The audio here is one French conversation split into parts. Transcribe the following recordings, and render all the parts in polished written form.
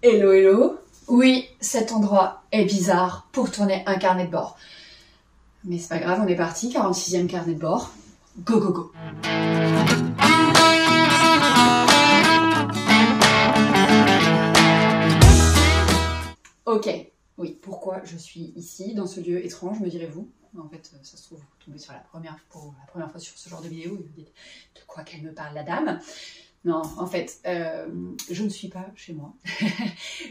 Hello hello. Oui, cet endroit est bizarre pour tourner un carnet de bord. Mais c'est pas grave, on est parti, 46e carnet de bord. Go go go. Ok, oui, pourquoi je suis ici, dans ce lieu étrange, me direz-vous? En fait, ça se trouve, vous tombez pour la première fois sur ce genre de vidéo et vous dites de quoi qu'elle me parle la dame. Non, en fait, je ne suis pas chez moi.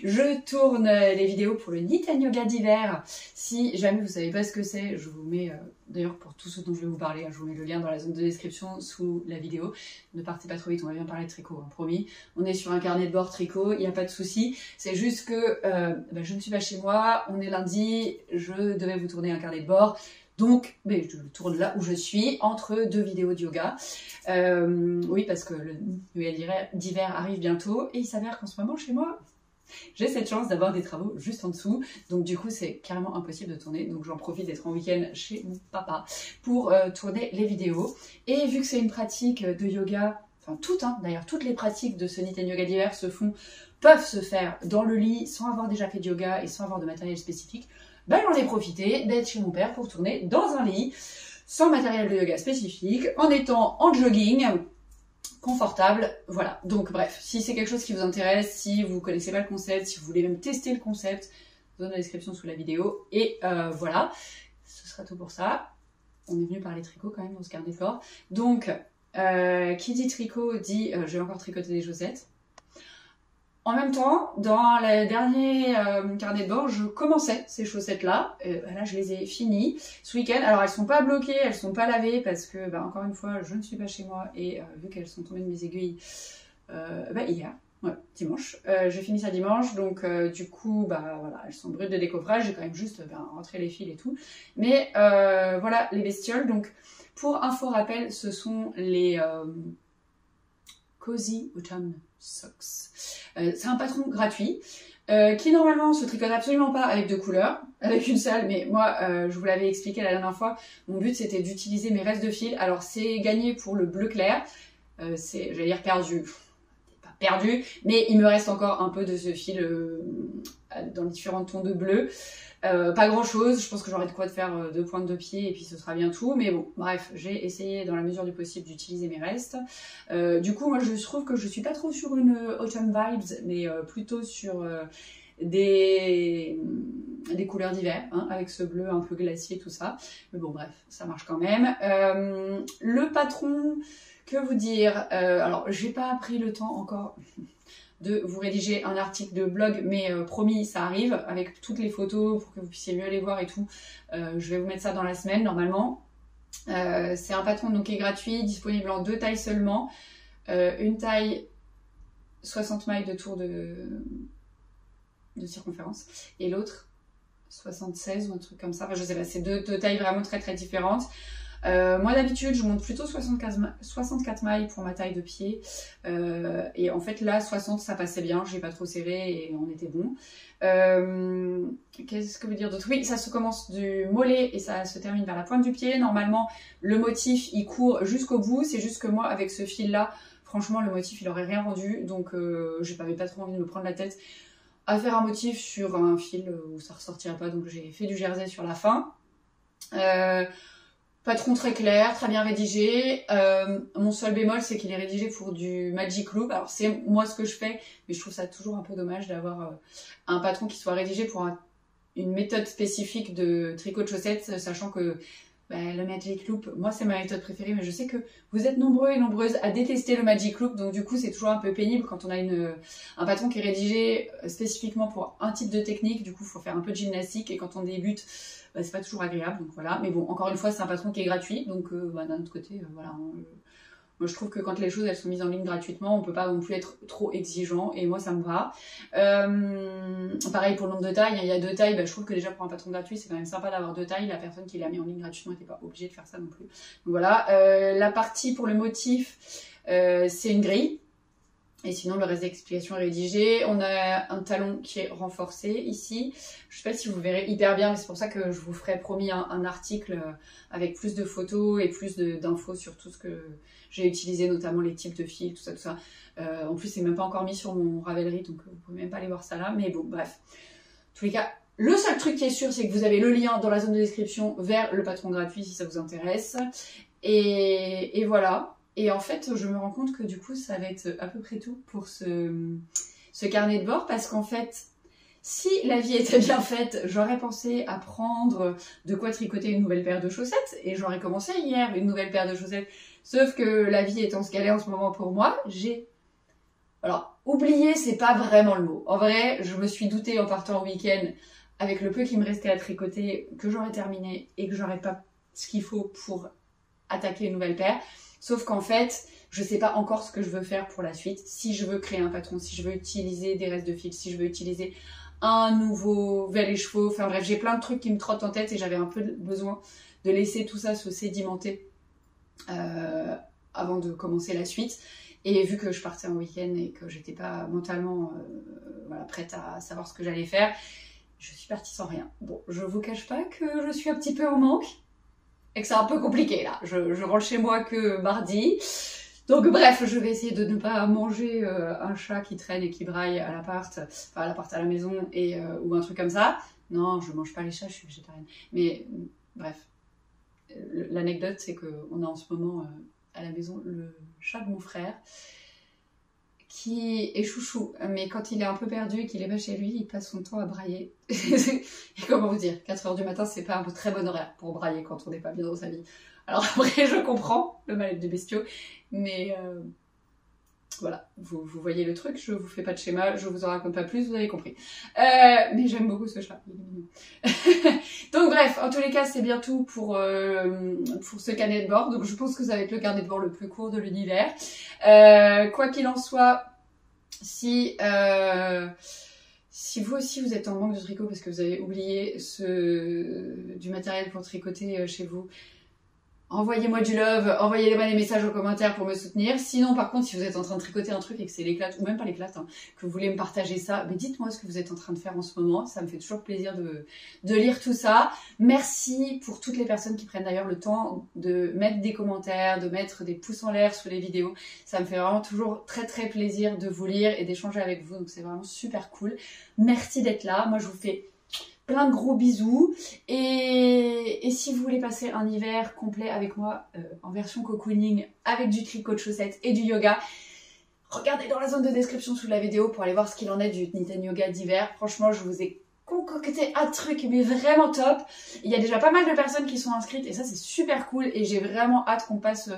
Je tourne les vidéos pour le Niten Yoga d'hiver. Si jamais vous ne savez pas ce que c'est, je vous mets, d'ailleurs pour tout ce dont je vais vous parler, je vous mets le lien dans la zone de description sous la vidéo. Ne partez pas trop vite, on va bien parler de tricot, promis. On est sur un carnet de bord tricot, il n'y a pas de souci. C'est juste que je ne suis pas chez moi, on est lundi, je devais vous tourner un carnet de bord. Donc, je tourne là où je suis, entre deux vidéos de yoga. Oui, parce que le yoga d'hiver arrive bientôt. Et il s'avère qu'en ce moment, chez moi, j'ai cette chance d'avoir des travaux juste en dessous. Donc du coup, c'est carrément impossible de tourner. Donc j'en profite d'être en week-end chez mon papa pour tourner les vidéos. Et vu que c'est une pratique de yoga, enfin d'ailleurs, toutes les pratiques de ce Niten Yoga d'hiver peuvent se faire dans le lit sans avoir déjà fait de yoga et sans avoir de matériel spécifique. J'en ai profité d'être chez mon père pour tourner dans un lit, sans matériel de yoga spécifique, en étant en jogging, confortable, voilà. Donc bref, si c'est quelque chose qui vous intéresse, si vous connaissez pas le concept, si vous voulez même tester le concept, zone de description sous la vidéo, et voilà, ce sera tout pour ça. On est venu parler tricot quand même dans ce carnet de bord. Donc, qui dit tricot dit je vais encore tricoter des chaussettes. En même temps, dans les derniers carnets de bord, je commençais ces chaussettes-là. Là, je les ai finies ce week-end. Alors, elles sont pas bloquées, elles sont pas lavées parce que, encore une fois, je ne suis pas chez moi et vu qu'elles sont tombées de mes aiguilles hier, ouais, dimanche. J'ai fini ça dimanche, donc du coup, voilà, elles sont brutes de décoffrage. J'ai quand même juste rentré les fils et tout. Mais voilà, les bestioles. Donc, pour info rappel, ce sont les Cozy Autumn Socks. C'est un patron gratuit qui normalement se tricote absolument pas avec deux couleurs, avec une seule, mais moi je vous l'avais expliqué la dernière fois, mon but c'était d'utiliser mes restes de fil. Alors c'est gagné pour le bleu clair, c'est, j'allais dire perdu, pas perdu, mais il me reste encore un peu de ce fil dans les différents tons de bleu. Pas grand chose, je pense que j'aurai de quoi de faire deux pointes de pied et puis ce sera bien tout, mais bon, bref, j'ai essayé dans la mesure du possible d'utiliser mes restes. Du coup, moi je trouve que je suis pas trop sur une autumn vibes, mais plutôt sur des couleurs d'hiver, hein, avec ce bleu un peu glacier, tout ça. Mais bon, bref, ça marche quand même. Le patron, que vous dire, alors j'ai pas pris le temps encore de vous rédiger un article de blog, mais promis, ça arrive, avec toutes les photos pour que vous puissiez mieux les voir et tout. Je vais vous mettre ça dans la semaine, normalement. C'est un patron donc, qui est gratuit, disponible en deux tailles seulement. Une taille 60 mailles de tour de circonférence, et l'autre 76 ou un truc comme ça. Enfin, je sais pas, c'est deux tailles vraiment très très différentes. Moi d'habitude je monte plutôt 64 mailles pour ma taille de pied et en fait là 60 ça passait bien, j'ai pas trop serré et on était bon. Qu'est-ce que veut dire d'autre? Oui, ça se commence du mollet et ça se termine vers la pointe du pied. Normalement le motif il court jusqu'au bout, c'est juste que moi avec ce fil là franchement le motif il aurait rien rendu, donc j'avais pas trop envie de me prendre la tête à faire un motif sur un fil où ça ressortirait pas, donc j'ai fait du jersey sur la fin. Patron très clair, très bien rédigé. Mon seul bémol, c'est qu'il est rédigé pour du Magic Loop. Alors c'est moi ce que je fais, mais je trouve ça toujours un peu dommage d'avoir un patron qui soit rédigé pour une méthode spécifique de tricot de chaussettes, sachant que le Magic Loop, moi c'est ma méthode préférée, mais je sais que vous êtes nombreux et nombreuses à détester le Magic Loop, donc du coup c'est toujours un peu pénible quand on a un patron qui est rédigé spécifiquement pour un type de technique. Du coup il faut faire un peu de gymnastique et quand on débute, c'est pas toujours agréable, donc voilà. Mais bon, encore une fois, c'est un patron qui est gratuit, donc d'un autre côté, voilà. Moi, je trouve que quand les choses elles sont mises en ligne gratuitement, on peut pas non plus être trop exigeant, et moi, ça me va. Pareil pour le nombre de tailles, il y a deux tailles, je trouve que déjà pour un patron gratuit, c'est quand même sympa d'avoir deux tailles. La personne qui l'a mis en ligne gratuitement n'était pas obligée de faire ça non plus. Donc voilà. La partie pour le motif, c'est une grille. Et sinon, le reste d'explications est rédigé. On a un talon qui est renforcé ici. Je sais pas si vous verrez hyper bien, mais c'est pour ça que je vous ferai promis un article avec plus de photos et plus d'infos sur tout ce que j'ai utilisé, notamment les types de fils, tout ça, tout ça. En plus, c'est même pas encore mis sur mon Ravelry, donc vous pouvez même pas aller voir ça là. Mais bon, bref. En tous les cas, le seul truc qui est sûr, c'est que vous avez le lien dans la zone de description vers le patron gratuit si ça vous intéresse. Et voilà. Et en fait, je me rends compte que du coup, ça va être à peu près tout pour ce carnet de bord. Parce qu'en fait, si la vie était bien faite, j'aurais pensé à prendre de quoi tricoter une nouvelle paire de chaussettes. Et j'aurais commencé hier une nouvelle paire de chaussettes. Sauf que la vie étant ce qu'elle est en ce moment pour moi, j'ai... Alors, oublier, c'est pas vraiment le mot. En vrai, je me suis doutée en partant au week-end, avec le peu qui me restait à tricoter, que j'aurais terminé et que j'aurais pas ce qu'il faut pour attaquer une nouvelle paire. Sauf qu'en fait, je sais pas encore ce que je veux faire pour la suite. Si je veux créer un patron, si je veux utiliser des restes de fil, si je veux utiliser un nouveau vel et chevaux. Enfin bref, j'ai plein de trucs qui me trottent en tête et j'avais un peu besoin de laisser tout ça se sédimenter avant de commencer la suite. Et vu que je partais en week-end et que j'étais pas mentalement voilà, prête à savoir ce que j'allais faire, je suis partie sans rien. Bon, je vous cache pas que je suis un petit peu en manque. Et que c'est un peu compliqué là, je rentre chez moi que mardi. Donc bref, je vais essayer de ne pas manger un chat qui traîne et qui braille à l'appart, enfin à l'appart à la maison, et, ou un truc comme ça. Non, je mange pas les chats, je suis végétarienne. Mais bref, l'anecdote c'est qu'on a en ce moment à la maison le chat de mon frère, qui est chouchou, mais quand il est un peu perdu et qu'il est pas chez lui, il passe son temps à brailler. Et comment vous dire, 4 h du matin, c'est pas un très bon horaire pour brailler quand on n'est pas bien dans sa vie. Alors après, je comprends le mal-être des bestiaux, mais voilà, vous voyez le truc, je vous fais pas de schéma, je vous en raconte pas plus, vous avez compris. Mais j'aime beaucoup ce chat, il est mignon. Donc bref, en tous les cas, c'est bien tout pour ce carnet de bord. Donc je pense que ça va être le carnet de bord le plus court de l'univers. Quoi qu'il en soit, si vous aussi vous êtes en manque de tricot parce que vous avez oublié du matériel pour tricoter chez vous, envoyez-moi du love, envoyez-moi des messages aux commentaires pour me soutenir. Sinon, par contre, si vous êtes en train de tricoter un truc et que c'est l'éclate, ou même pas l'éclate, hein, que vous voulez me partager ça, mais dites-moi ce que vous êtes en train de faire en ce moment. Ça me fait toujours plaisir de lire tout ça. Merci pour toutes les personnes qui prennent d'ailleurs le temps de mettre des commentaires, de mettre des pouces en l'air sous les vidéos. Ça me fait vraiment toujours très très plaisir de vous lire et d'échanger avec vous. Donc c'est vraiment super cool. Merci d'être là. Moi, je vous fais plein de gros bisous et si vous voulez passer un hiver complet avec moi en version cocooning avec du tricot de chaussettes et du yoga, regardez dans la zone de description sous la vidéo pour aller voir ce qu'il en est du Knit & Yoga d'hiver. Franchement, je vous ai concocté un truc mais vraiment top. Il y a déjà pas mal de personnes qui sont inscrites et ça c'est super cool et j'ai vraiment hâte qu'on passe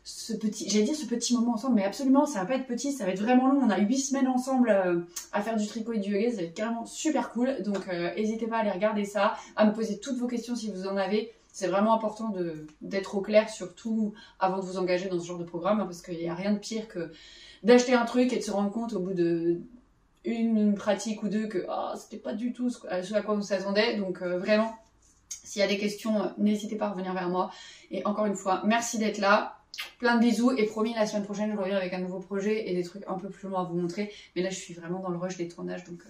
ce petit moment ensemble, mais absolument ça va pas être petit, ça va être vraiment long. On a 8 semaines ensemble à faire du tricot et du yoga, ça va être carrément super cool. Donc n'hésitez pas à aller regarder ça, à me poser toutes vos questions si vous en avez. C'est vraiment important d'être au clair sur tout avant de vous engager dans ce genre de programme, hein, parce qu'il n'y a rien de pire que d'acheter un truc et de se rendre compte au bout de une pratique ou deux que c'était pas du tout ce à quoi on s'attendait. Donc vraiment, s'il y a des questions, n'hésitez pas à revenir vers moi. Et encore une fois, merci d'être là. Plein de bisous et promis la semaine prochaine je reviens avec un nouveau projet et des trucs un peu plus longs à vous montrer, mais là je suis vraiment dans le rush des tournages donc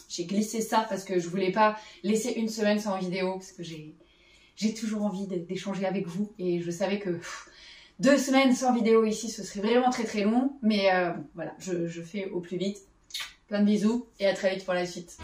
j'ai glissé ça parce que je voulais pas laisser une semaine sans vidéo parce que j'ai toujours envie d'échanger avec vous et je savais que 2 semaines sans vidéo ici ce serait vraiment très très long, mais bon, voilà, je fais au plus vite. Plein de bisous et à très vite pour la suite.